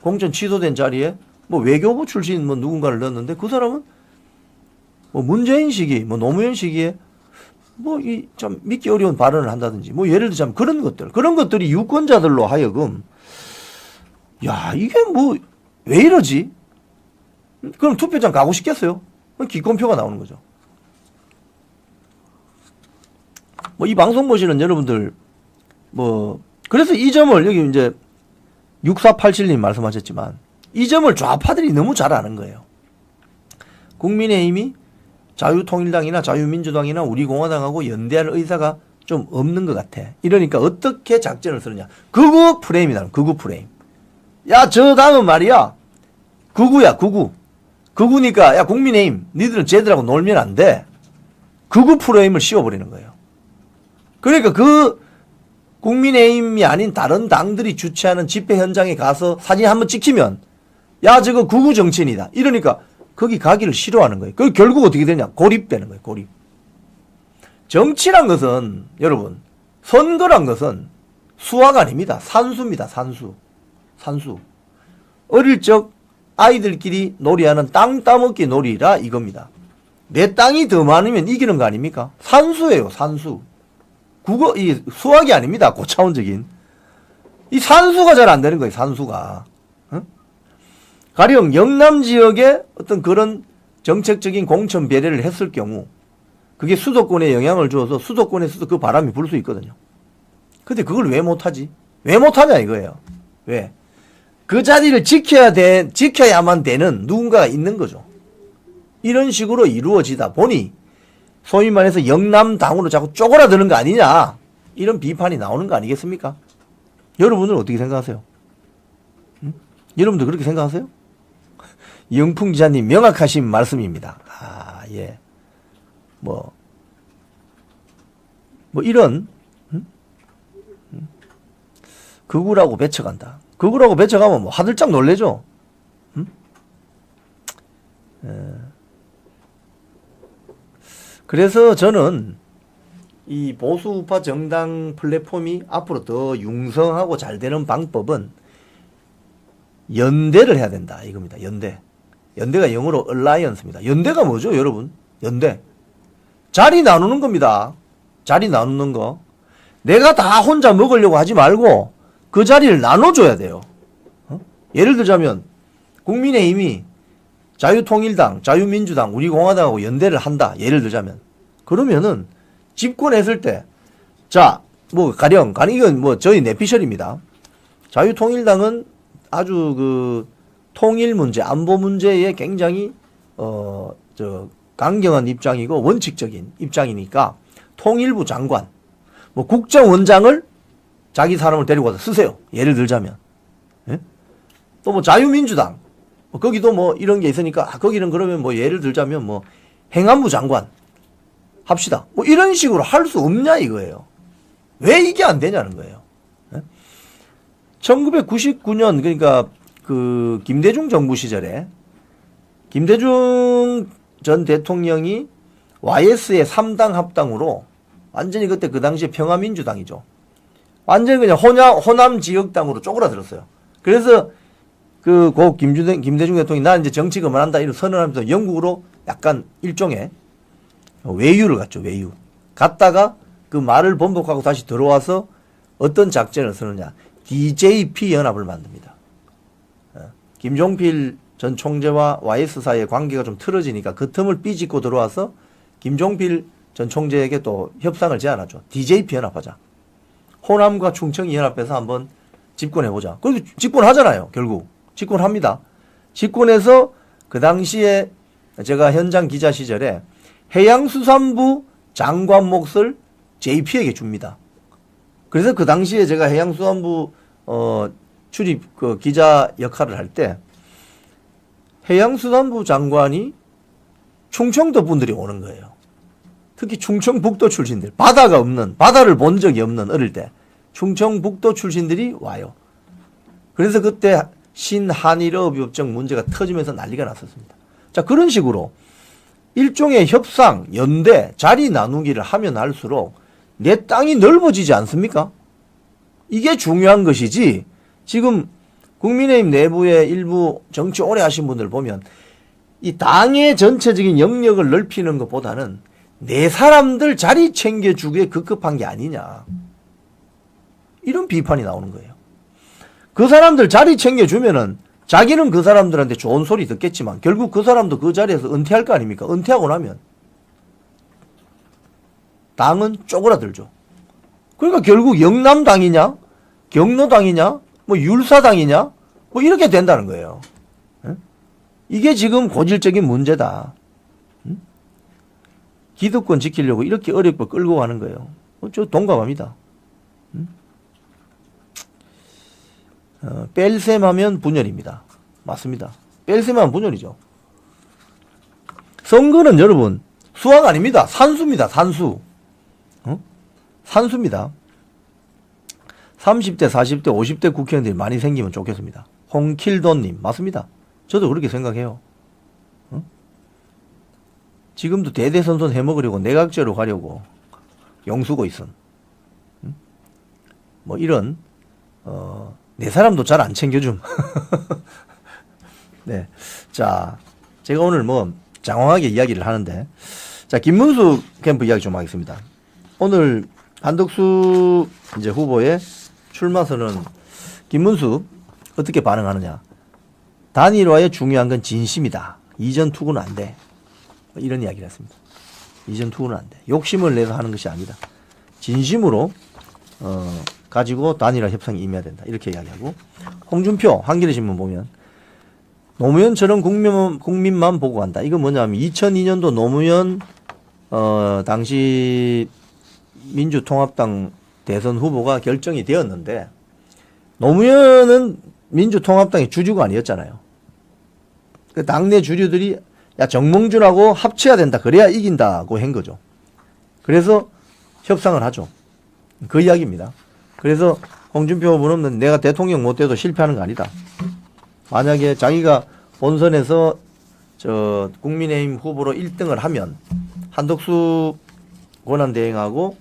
공천 취소된 자리에 뭐 외교부 출신 뭐 누군가를 넣었는데 그 사람은 뭐 문재인 시기, 뭐 노무현 시기에 뭐 이 참 믿기 어려운 발언을 한다든지 뭐 예를 들자면 그런 것들이 유권자들로 하여금 야 이게 뭐 왜 이러지? 그럼 투표장 가고 싶겠어요? 기권표가 나오는 거죠. 뭐 이 방송 보시는 여러분들 뭐 그래서 이 점을 여기 이제 6487님 말씀하셨지만 이 점을 좌파들이 너무 잘 아는 거예요. 국민의힘이 자유통일당이나 자유민주당이나 우리공화당하고 연대할 의사가 좀 없는 것 같아. 이러니까 어떻게 작전을 쓰느냐. 극우 프레임이다. 극우 프레임. 야, 저 당은 말이야. 극우야, 극우. 극우니까, 야, 국민의힘, 니들은 쟤들하고 놀면 안 돼. 극우 프레임을 씌워버리는 거예요. 그러니까 그 국민의힘이 아닌 다른 당들이 주최하는 집회 현장에 가서 사진 한번 찍히면, 야, 저거 극우 정치인이다. 이러니까 거기 가기를 싫어하는 거예요. 그 결국 어떻게 되냐. 고립되는 거예요, 고립. 정치란 것은, 여러분, 선거란 것은 수화가 아닙니다. 산수입니다, 산수. 산수. 어릴 적 아이들끼리 놀이하는 땅 따먹기 놀이라 이겁니다. 내 땅이 더 많으면 이기는 거 아닙니까? 산수예요, 산수. 이 수학이 아닙니다, 고차원적인. 이 산수가 잘 안 되는 거예요, 산수가. 응? 가령 영남 지역에 어떤 그런 정책적인 공천 배려를 했을 경우 그게 수도권에 영향을 주어서 수도권에서도 그 바람이 불 수 있거든요. 근데 그걸 왜 못하지? 왜 못하냐 이거예요. 왜? 그 자리를 지켜야만 되는 누군가가 있는 거죠. 이런 식으로 이루어지다 보니 소위 말해서 영남당으로 자꾸 쪼그라드는 거 아니냐 이런 비판이 나오는 거 아니겠습니까? 여러분은 어떻게 생각하세요? 응? 여러분도 그렇게 생각하세요? 영풍 기자님 명확하신 말씀입니다. 아, 예. 뭐 이런 극우라고 배쳐간다. 극우라고 배쳐가면 뭐 화들짝 놀래죠. 그래서 저는 이 보수우파 정당 플랫폼이 앞으로 더 융성하고 잘 되는 방법은 연대를 해야 된다 이겁니다. 연대. 연대가 영어로 alliance입니다. 연대가 뭐죠, 여러분? 연대. 자리 나누는 겁니다. 자리 나누는 거. 내가 다 혼자 먹으려고 하지 말고 그 자리를 나눠줘야 돼요. 예를 들자면 국민의힘이 자유통일당, 자유민주당, 우리공화당하고 연대를 한다. 예를 들자면. 그러면은 집권했을 때, 자, 뭐 가령 이건 뭐 저희 내피셜입니다. 자유통일당은 아주 그 통일 문제, 안보 문제에 굉장히 강경한 입장이고 원칙적인 입장이니까 통일부 장관, 뭐 국정원장을 자기 사람을 데리고 와서 쓰세요. 예를 들자면. 예? 또 뭐 자유민주당, 거기도 뭐 이런 게 있으니까 거기는 그러면 뭐 예를 들자면 뭐 행안부 장관 합시다. 뭐 이런 식으로 할 수 없냐 이거예요. 왜 이게 안 되냐는 거예요. 예? 1999년 그러니까 그 김대중 정부 시절에 김대중 전 대통령이 YS의 3당 합당으로 완전히 그때 그 당시에 평화민주당이죠. 완전히 그냥 호남 지역당으로 쪼그라들었어요. 그래서 고 김대중 대통령이 나 이제 정치 그만한다 이런 선언하면서 영국으로 약간 일종의 외유를 갔죠. 외유. 갔다가 그 말을 번복하고 다시 들어와서 어떤 작전을 쓰느냐. DJP 연합을 만듭니다. 김종필 전 총재와 YS 사이의 관계가 좀 틀어지니까 그 틈을 삐짓고 들어와서 김종필 전 총재에게 또 협상을 제안하죠. DJP 연합하자. 호남과 충청이 연합해서 한번 집권해보자. 그리고 집권하잖아요. 결국. 집권합니다. 집권해서 그 당시에 제가 현장 기자 시절에 해양수산부 장관 몫을 JP에게 줍니다. 그래서 그 당시에 제가 해양수산부 출입 그 기자 역할을 할 때 해양수산부 장관이 충청도 분들이 오는 거예요. 특히 충청북도 출신들, 바다를 본 적이 없는 어릴 때 충청북도 출신들이 와요. 그래서 그때 신한일업협정 문제가 터지면서 난리가 났었습니다. 자, 그런 식으로 일종의 협상, 연대, 자리 나누기를 하면 할수록 내 땅이 넓어지지 않습니까? 이게 중요한 것이지. 지금 국민의힘 내부의 일부 정치 오래 하신 분들 보면 이 당의 전체적인 영역을 넓히는 것보다는 내 사람들 자리 챙겨주기에 급급한 게 아니냐. 이런 비판이 나오는 거예요. 그 사람들 자리 챙겨주면은 자기는 그 사람들한테 좋은 소리 듣겠지만 결국 그 사람도 그 자리에서 은퇴할 거 아닙니까? 은퇴하고 나면 당은 쪼그라들죠. 그러니까 결국 영남당이냐 경로당이냐? 뭐 율사당이냐? 뭐 이렇게 된다는 거예요. 이게 지금 고질적인 문제다. 기득권 지키려고 이렇게 어렵게 끌고 가는 거예요. 저 동감합니다. 뺄셈하면 분열입니다. 맞습니다. 뺄셈하면 분열이죠. 선거는 여러분 수학 아닙니다. 산수입니다. 산수. 산수입니다. 30대, 40대, 50대 국회의원들이 많이 생기면 좋겠습니다. 홍킬돈님 맞습니다. 저도 그렇게 생각해요. 지금도 대대선선 해먹으려고 내각제로 가려고 용수고 있음. 뭐 이런 내 사람도 잘 안 챙겨줌. 네, 자 제가 오늘 뭐 장황하게 이야기를 하는데, 자 김문수 캠프 이야기 좀 하겠습니다. 오늘 한덕수 이제 후보의 출마선언, 김문수 어떻게 반응하느냐? 단일화에 중요한 건 진심이다. 이전 투구는 안 돼. 이런 이야기를 했습니다. 이전 투구는 안 돼. 욕심을 내서 하는 것이 아니다. 진심으로 가지고 단일화 협상에 임해야 된다. 이렇게 이야기하고, 홍준표 한겨레 신문 보면 노무현처럼 국민만 보고 간다. 이건 뭐냐면 2002년도 노무현 당시 민주통합당 대선 후보가 결정이 되었는데, 노무현은 민주통합당의 주주가 아니었잖아요. 그 당내 주주들이 야 정몽준하고 합쳐야 된다. 그래야 이긴다고 한 거죠. 그래서 협상을 하죠. 그 이야기입니다. 그래서 홍준표 후보는 내가 대통령 못 돼도 실패하는 거 아니다. 만약에 자기가 본선에서 저 국민의힘 후보로 1등을 하면 한덕수 권한대행하고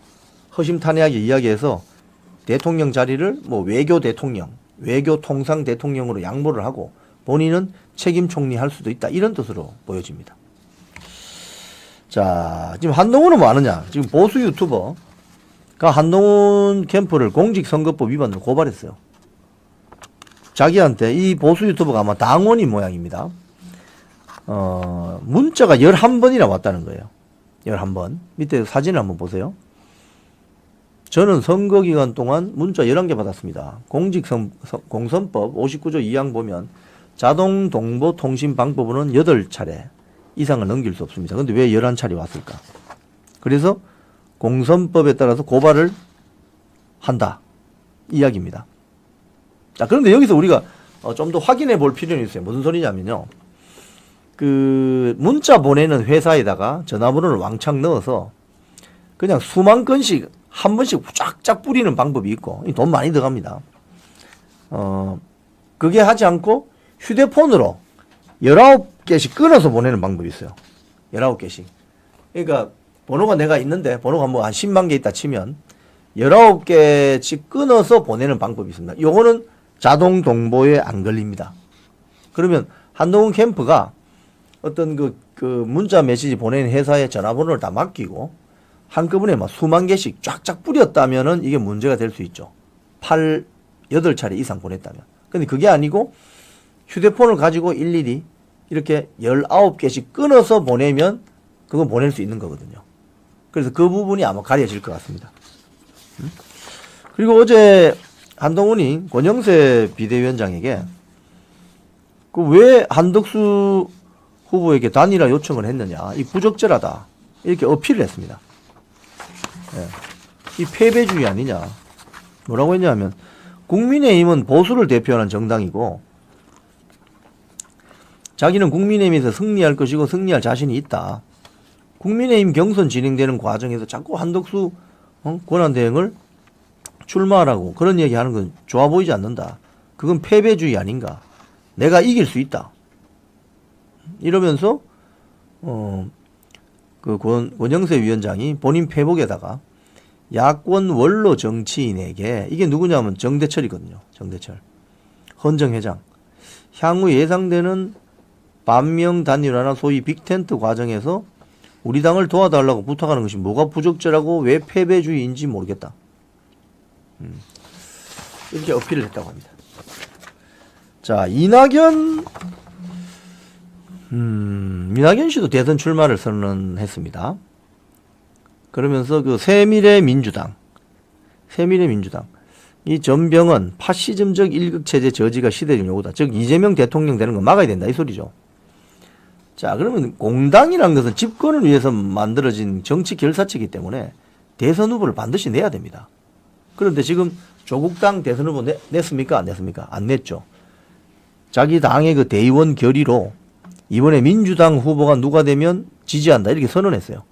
허심탄회하게 이야기해서 대통령 자리를 뭐 외교 대통령, 외교 통상 대통령으로 양보를 하고 본인은 책임 총리할 수도 있다. 이런 뜻으로 보여집니다. 자, 지금 한동훈은 뭐 하느냐? 지금 보수 유튜버가 한동훈 캠프를 공직선거법 위반으로 고발했어요. 자기한테 이 보수 유튜버가 아마 당원인 모양입니다. 문자가 11번이나 왔다는 거예요. 11번. 밑에 사진을 한번 보세요. 저는 선거 기간 동안 문자 11개 받았습니다. 공선법 59조 2항 보면 자동 동보 통신 방법으로는 8차례 이상을 넘길 수 없습니다. 근데 왜 11차례 왔을까? 그래서 공선법에 따라서 고발을 한다. 이야기입니다. 자, 그런데 여기서 우리가 좀 더 확인해 볼 필요는 있어요. 무슨 소리냐면요. 그 문자 보내는 회사에다가 전화번호를 왕창 넣어서 그냥 수만 건씩 한 번씩 쫙쫙 뿌리는 방법이 있고, 돈 많이 들어갑니다. 그게 하지 않고 휴대폰으로 19개씩 끊어서 보내는 방법이 있어요. 19개씩. 그러니까 번호가 내가 있는데 번호가 뭐 한 10만 개 있다 치면 19개씩 끊어서 보내는 방법이 있습니다. 요거는 자동 동보에 안 걸립니다. 그러면 한동훈 캠프가 어떤 그 문자 메시지 보내는 회사에 전화번호를 다 맡기고 한꺼번에 막 수만 개씩 쫙쫙 뿌렸다면은 이게 문제가 될 수 있죠. 8차례 이상 보냈다면. 근데 그게 아니고 휴대폰을 가지고 일일이 이렇게 19개씩 끊어서 보내면 그건 보낼 수 있는 거거든요. 그래서 그 부분이 아마 가려질 것 같습니다. 그리고 어제 한동훈이 권영세 비대위원장에게 그 왜 한덕수 후보에게 단일화 요청을 했느냐, 이 부적절하다 이렇게 어필을 했습니다. 이 패배주의 아니냐. 뭐라고 했냐면 국민의힘은 보수를 대표하는 정당이고 자기는 국민의힘에서 승리할 것이고 승리할 자신이 있다. 국민의힘 경선 진행되는 과정에서 자꾸 한덕수 권한대행을 출마하라고 그런 얘기하는 건 좋아 보이지 않는다. 그건 패배주의 아닌가. 내가 이길 수 있다. 이러면서 그 권영세 위원장이 본인 페북에다가 야권 원로 정치인에게, 이게 누구냐면 정대철이거든요. 정대철. 헌정회장. 향후 예상되는 반명 단일화나 소위 빅텐트 과정에서 우리 당을 도와달라고 부탁하는 것이 뭐가 부적절하고 왜 패배주의인지 모르겠다. 이렇게 어필을 했다고 합니다. 자, 이낙연 씨도 대선 출마를 선언했습니다. 그러면서 그 새미래민주당 이 전병은 파시즘적 일극체제 저지가 시대적 요구다. 즉 이재명 대통령 되는 거 막아야 된다 이 소리죠. 자, 그러면 공당이라는 것은 집권을 위해서 만들어진 정치 결사체이기 때문에 대선 후보를 반드시 내야 됩니다. 그런데 지금 조국당 대선 후보 냈습니까? 안 냈습니까? 안 냈죠. 자기 당의 그 대의원 결의로 이번에 민주당 후보가 누가 되면 지지한다 이렇게 선언했어요.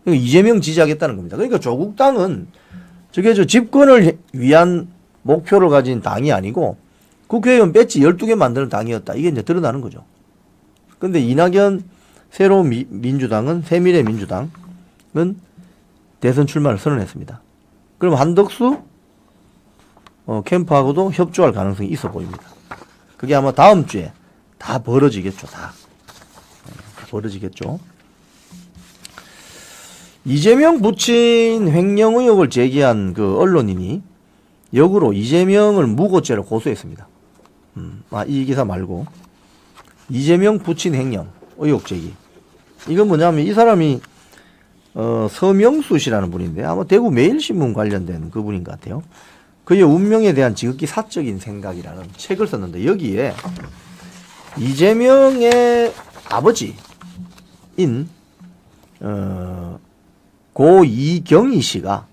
그러니까 이재명 지지하겠다는 겁니다. 그러니까 조국당은 저게 저 집권을 위한 목표를 가진 당이 아니고 국회의원 배지 12개 만드는 당이었다. 이게 이제 드러나는 거죠. 근데 이낙연 새로운 민주당은 새미래민주당은 대선 출마를 선언했습니다. 그럼 한덕수 캠프하고도 협조할 가능성이 있어 보입니다. 그게 아마 다음 주에 다 벌어지겠죠. 다 벌어지겠죠. 이재명 부친 횡령 의혹을 제기한 그 언론인이 역으로 이재명을 무고죄로 고소했습니다. 이 기사 말고 이재명 부친 횡령 의혹 제기. 이건 뭐냐면 이 사람이 서명수 씨라는 분인데 아마 대구 매일신문 관련된 그분인 것 같아요. 그의 운명에 대한 지극히 사적인 생각이라는 책을 썼는데 여기에 이재명의 아버지인 고 이경희 씨가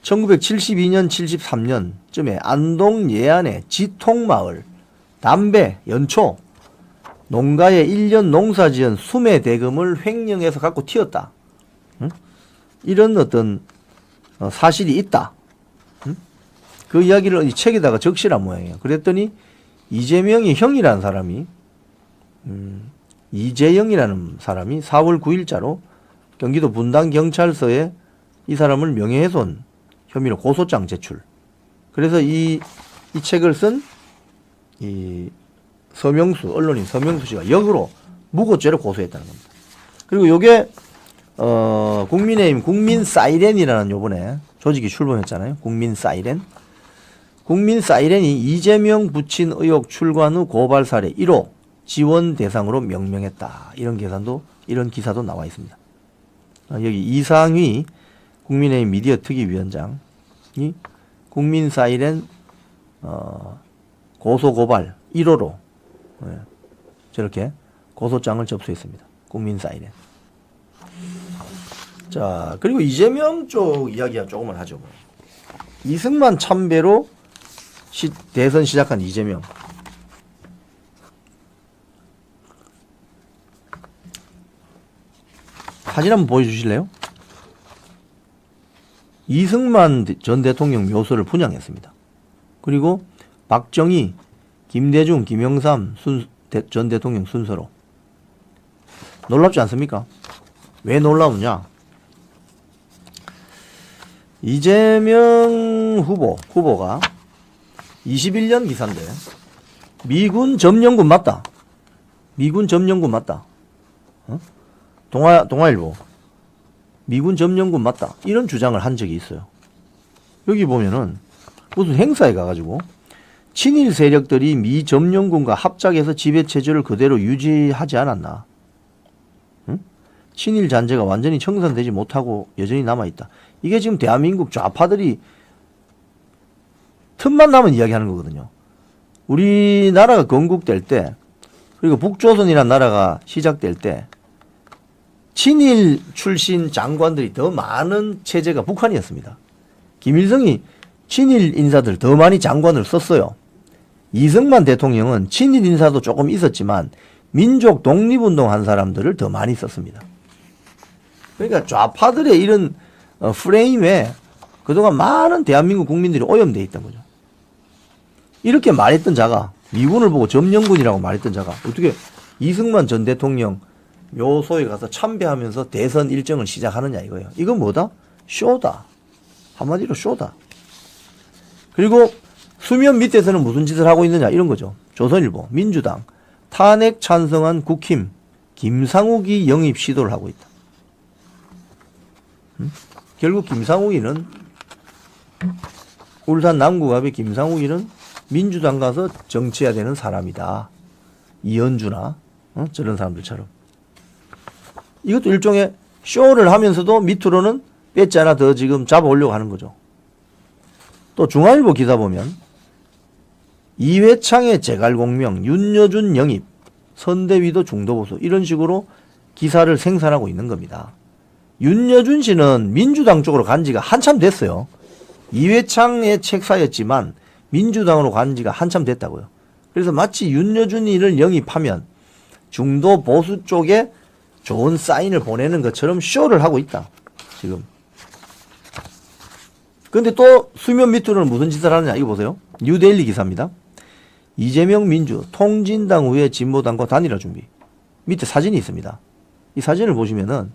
1972년 73년쯤에 안동 예안의 지통마을 담배 연초 농가에 1년 농사지은 수매 대금을 횡령해서 갖고 튀었다. 이런 어떤 사실이 있다. 그 이야기를 이 책에다가 적시란 모양이에요. 그랬더니 이재명이 형이라는 사람이 이재영이라는 사람이 4월 9일자로 경기도 분당경찰서에 이 사람을 명예훼손 혐의로 고소장 제출. 그래서 이 책을 쓴 이 서명수 언론인 서명수 씨가 역으로 무고죄로 고소했다는 겁니다. 그리고 요게 국민의힘 국민 사이렌이라는 요번에 조직이 출범했잖아요. 국민 사이렌. 국민 사이렌이 이재명 부친 의혹 출관 후 고발 사례 1호 지원 대상으로 명명했다. 이런 기사도 나와 있습니다. 여기 이상휘 국민의힘 미디어 특위위원장이 국민 사이렌 고소 고발 1호로 저렇게 고소장을 접수했습니다. 국민 사이렌. 자, 그리고 이재명 쪽 이야기가 조금만 하죠. 이승만 참배로 대선 시작한 이재명. 사진 한번 보여주실래요? 이승만 전 대통령 묘소를 분양했습니다. 그리고 박정희, 김대중, 김영삼 전 대통령 순서로. 놀랍지 않습니까? 왜 놀라우냐? 이재명 후보가 21년 기사인데 미군 점령군 맞다. 미군 점령군 맞다. 동아일보 미군 점령군 맞다. 이런 주장을 한 적이 있어요. 여기 보면은 무슨 행사에 가가지고 친일 세력들이 미 점령군과 합작해서 지배 체제를 그대로 유지하지 않았나. 친일 잔재가 완전히 청산되지 못하고 여전히 남아있다. 이게 지금 대한민국 좌파들이 틈만 나면 이야기하는 거거든요. 우리나라가 건국될 때 그리고 북조선이라는 나라가 시작될 때 친일 출신 장관들이 더 많은 체제가 북한이었습니다. 김일성이 친일 인사들 더 많이 장관을 썼어요. 이승만 대통령은 친일 인사도 조금 있었지만 민족 독립운동 한 사람들을 더 많이 썼습니다. 그러니까 좌파들의 이런 프레임에 그동안 많은 대한민국 국민들이 오염되어 있던 거죠. 이렇게 말했던 자가 미군을 보고 점령군이라고 말했던 자가 어떻게 이승만 전 대통령 묘소에 가서 참배하면서 대선 일정을 시작하느냐 이거예요. 이건 뭐다? 쇼다. 한마디로 쇼다. 그리고 수면 밑에서는 무슨 짓을 하고 있느냐 이런 거죠. 조선일보, 민주당 탄핵 찬성한 국힘 김상욱이 영입 시도를 하고 있다. 결국 김상욱이는 울산 남구갑의 김상욱이는 민주당 가서 정치해야 되는 사람이다. 이현주나 저런 사람들처럼. 이것도 일종의 쇼를 하면서도 밑으로는 배지 하나 더 지금 잡아오려고 하는 거죠. 또 중앙일보 기사 보면 이회창의 재갈공명, 윤여준 영입, 선대위도 중도보수 이런 식으로 기사를 생산하고 있는 겁니다. 윤여준 씨는 민주당 쪽으로 간 지가 한참 됐어요. 이회창의 책사였지만 민주당으로 간 지가 한참 됐다고요. 그래서 마치 윤여준이를 영입하면 중도 보수 쪽에 좋은 사인을 보내는 것처럼 쇼를 하고 있다. 지금. 근데 또 수면 밑으로는 무슨 짓을 하느냐. 이거 보세요. 뉴데일리 기사입니다. 이재명 민주 통진당 후에 진보당과 단일화 준비. 밑에 사진이 있습니다. 이 사진을 보시면은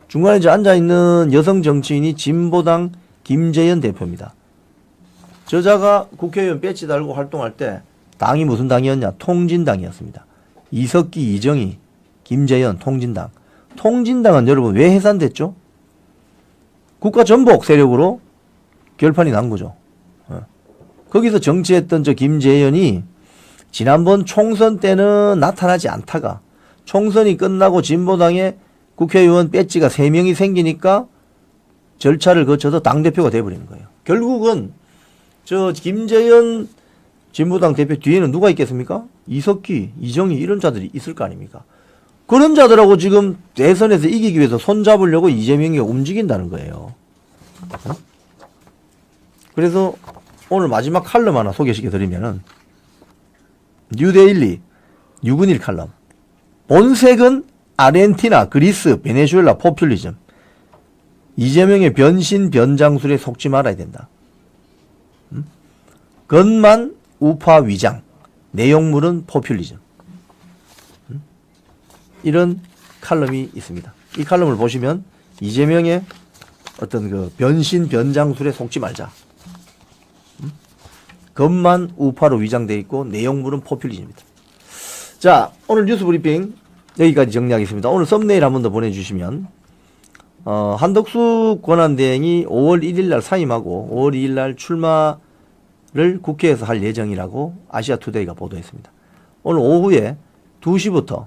중간에 이제 앉아있는 여성 정치인이 진보당 김재현 대표입니다. 저자가 국회의원 배지 달고 활동할 때 당이 무슨 당이었냐? 통진당이었습니다. 이석기, 이정희, 김재현, 통진당. 통진당은 여러분 왜 해산됐죠? 국가전복 세력으로 결판이 난 거죠. 거기서 정치했던 저 김재현이 지난번 총선 때는 나타나지 않다가 총선이 끝나고 진보당에 국회의원 배지가 3명이 생기니까 절차를 거쳐서 당대표가 돼버리는 거예요. 결국은 저 김재현 진보당 대표 뒤에는 누가 있겠습니까? 이석기, 이정희 이런 자들이 있을 거 아닙니까? 그런 자들하고 지금 대선에서 이기기 위해서 손잡으려고 이재명이 움직인다는 거예요. 그래서 오늘 마지막 칼럼 하나 소개시켜 드리면은 뉴데일리 6은일 칼럼. 본색은 아르헨티나, 그리스, 베네수엘라 포퓰리즘. 이재명의 변신 변장술에 속지 말아야 된다. 겉만 우파 위장, 내용물은 포퓰리즘. 이런 칼럼이 있습니다. 이 칼럼을 보시면 이재명의 어떤 그 변신 변장술에 속지 말자. 겉만 우파로 위장되어 있고 내용물은 포퓰리즘입니다. 자, 오늘 뉴스 브리핑 여기까지 정리하겠습니다. 오늘 썸네일 한 번 더 보내주시면 한덕수 권한대행이 5월 1일 날 사임하고 5월 2일 날 출마를 국회에서 할 예정이라고 아시아투데이가 보도했습니다. 오늘 오후에 2시부터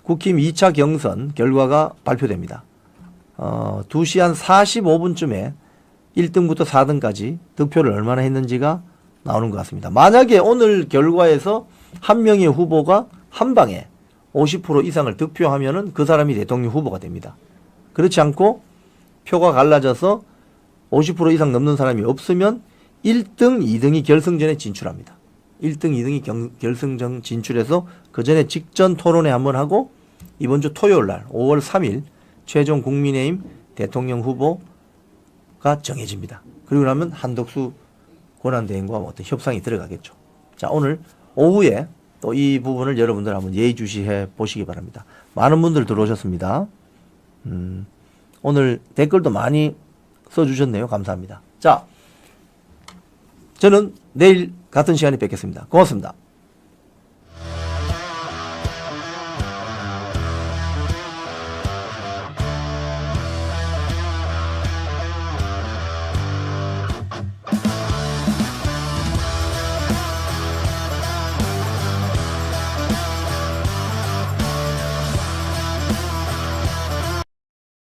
국힘 2차 경선 결과가 발표됩니다. 2시 한 45분쯤에 1등부터 4등까지 득표를 얼마나 했는지가 나오는 것 같습니다. 만약에 오늘 결과에서 한 명의 후보가 한 방에 50% 이상을 득표하면은 그 사람이 대통령 후보가 됩니다. 그렇지 않고 표가 갈라져서 50% 이상 넘는 사람이 없으면 1등, 2등이 결승전에 진출합니다. 1등, 2등이 결승전 진출해서 그 전에 직전 토론회 한번 하고 이번 주 토요일 날 5월 3일 최종 국민의힘 대통령 후보가 정해집니다. 그리고 나면 한덕수 권한대행과 어떤 협상이 들어가겠죠. 자, 오늘 오후에 또 이 부분을 여러분들 한번 예의주시해 보시기 바랍니다. 많은 분들 들어오셨습니다. 오늘 댓글도 많이 써주셨네요. 감사합니다. 자, 저는 내일 같은 시간에 뵙겠습니다. 고맙습니다.